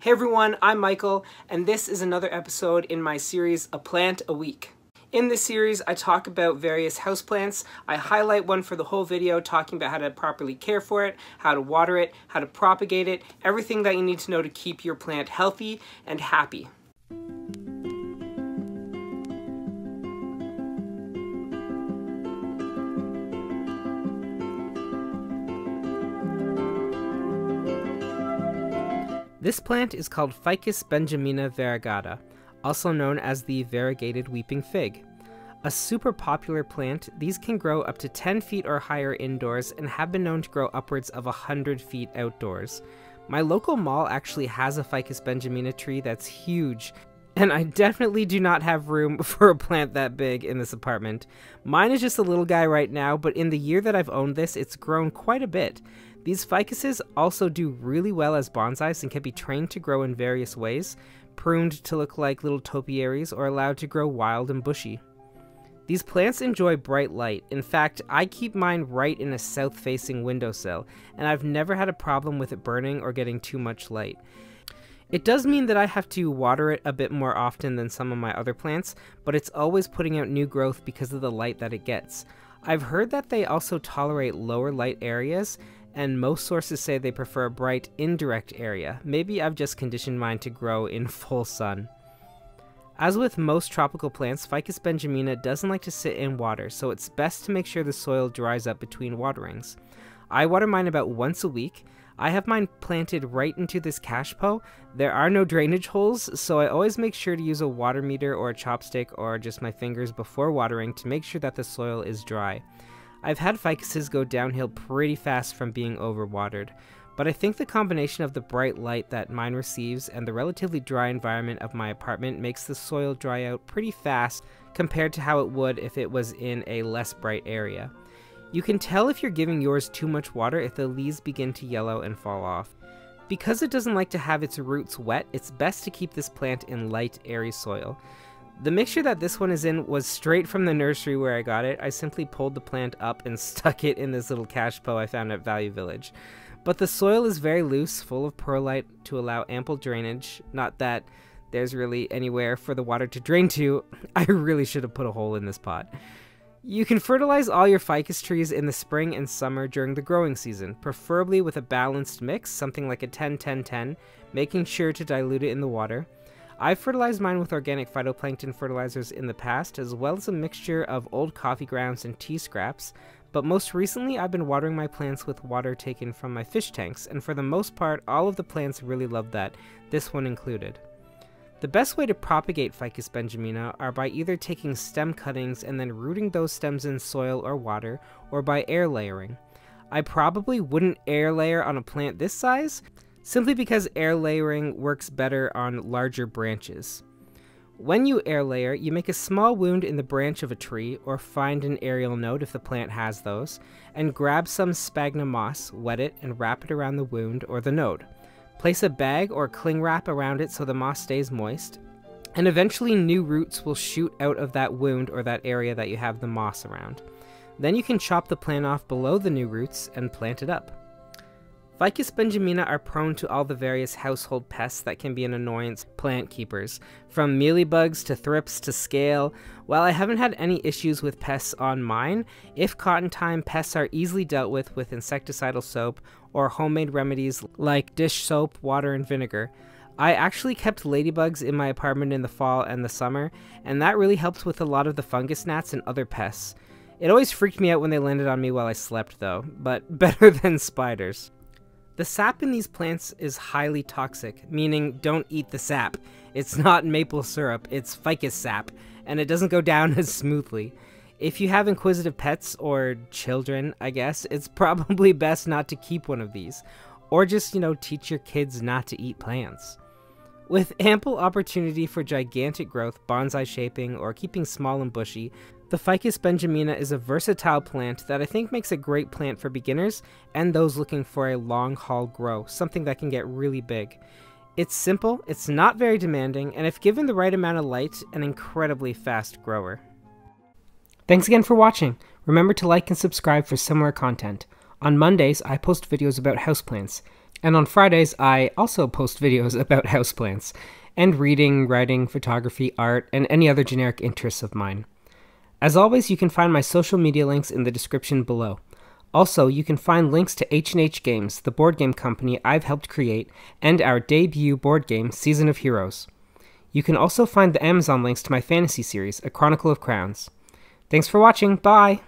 Hey everyone, I'm Michael, and this is another episode in my series, A Plant a Week. In this series, I talk about various houseplants. I highlight one for the whole video, talking about how to properly care for it, how to water it, how to propagate it, everything that you need to know to keep your plant healthy and happy. This plant is called Ficus Benjamina Variegata, also known as the variegated weeping fig. A super popular plant, these can grow up to 10 feet or higher indoors and have been known to grow upwards of 100 feet outdoors. My local mall actually has a Ficus Benjamina tree that's huge, and I definitely do not have room for a plant that big in this apartment. Mine is just a little guy right now, but in the year that I've owned this, it's grown quite a bit. These ficuses also do really well as bonsais and can be trained to grow in various ways, pruned to look like little topiaries or allowed to grow wild and bushy. These plants enjoy bright light. In fact, I keep mine right in a south-facing windowsill, and I've never had a problem with it burning or getting too much light. It does mean that I have to water it a bit more often than some of my other plants, but it's always putting out new growth because of the light that it gets. I've heard that they also tolerate lower light areas, and most sources say they prefer a bright, indirect area. Maybe I've just conditioned mine to grow in full sun. As with most tropical plants, Ficus Benjamina doesn't like to sit in water, so it's best to make sure the soil dries up between waterings. I water mine about once a week. I have mine planted right into this cashpo. There are no drainage holes, so I always make sure to use a water meter or a chopstick or just my fingers before watering to make sure that the soil is dry. I've had ficuses go downhill pretty fast from being overwatered, but I think the combination of the bright light that mine receives and the relatively dry environment of my apartment makes the soil dry out pretty fast compared to how it would if it was in a less bright area. You can tell if you're giving yours too much water if the leaves begin to yellow and fall off. Because it doesn't like to have its roots wet, it's best to keep this plant in light, airy soil. The mixture that this one is in was straight from the nursery where I got it. I simply pulled the plant up and stuck it in this little cashpo I found at Value Village. But the soil is very loose, full of perlite to allow ample drainage. Not that there's really anywhere for the water to drain to. I really should have put a hole in this pot. You can fertilize all your ficus trees in the spring and summer during the growing season, preferably with a balanced mix, something like a 10-10-10, making sure to dilute it in the water. I've fertilized mine with organic phytoplankton fertilizers in the past, as well as a mixture of old coffee grounds and tea scraps, but most recently I've been watering my plants with water taken from my fish tanks, and for the most part, all of the plants really love that, this one included. The best way to propagate Ficus Benjamina are by either taking stem cuttings and then rooting those stems in soil or water, or by air layering. I probably wouldn't air layer on a plant this size, simply because air layering works better on larger branches. When you air layer, you make a small wound in the branch of a tree, or find an aerial node if the plant has those, and grab some sphagnum moss, wet it, and wrap it around the wound or the node. Place a bag or cling wrap around it so the moss stays moist, and eventually new roots will shoot out of that wound or that area that you have the moss around. Then you can chop the plant off below the new roots and plant it up. Ficus Benjamina are prone to all the various household pests that can be an annoyance plant keepers, from mealybugs to thrips to scale. While I haven't had any issues with pests on mine, if caught in time, pests are easily dealt with insecticidal soap or homemade remedies like dish soap, water, and vinegar. I actually kept ladybugs in my apartment in the fall and the summer, and that really helped with a lot of the fungus gnats and other pests. It always freaked me out when they landed on me while I slept though, but better than spiders. The sap in these plants is highly toxic, meaning don't eat the sap. It's not maple syrup, it's ficus sap, and it doesn't go down as smoothly. If you have inquisitive pets, or children, I guess, it's probably best not to keep one of these. Or just, teach your kids not to eat plants. With ample opportunity for gigantic growth, bonsai shaping, or keeping small and bushy, the Ficus Benjamina is a versatile plant that I think makes a great plant for beginners and those looking for a long haul grow, something that can get really big. It's simple, it's not very demanding, and if given the right amount of light, an incredibly fast grower. Thanks again for watching. Remember to like and subscribe for similar content. On Mondays, I post videos about houseplants. And on Fridays, I also post videos about houseplants, and reading, writing, photography, art, and any other generic interests of mine. As always, you can find my social media links in the description below. Also, you can find links to H&H Games, the board game company I've helped create, and our debut board game, Season of Heroes. You can also find the Amazon links to my fantasy series, A Chronicle of Crowns. Thanks for watching, bye!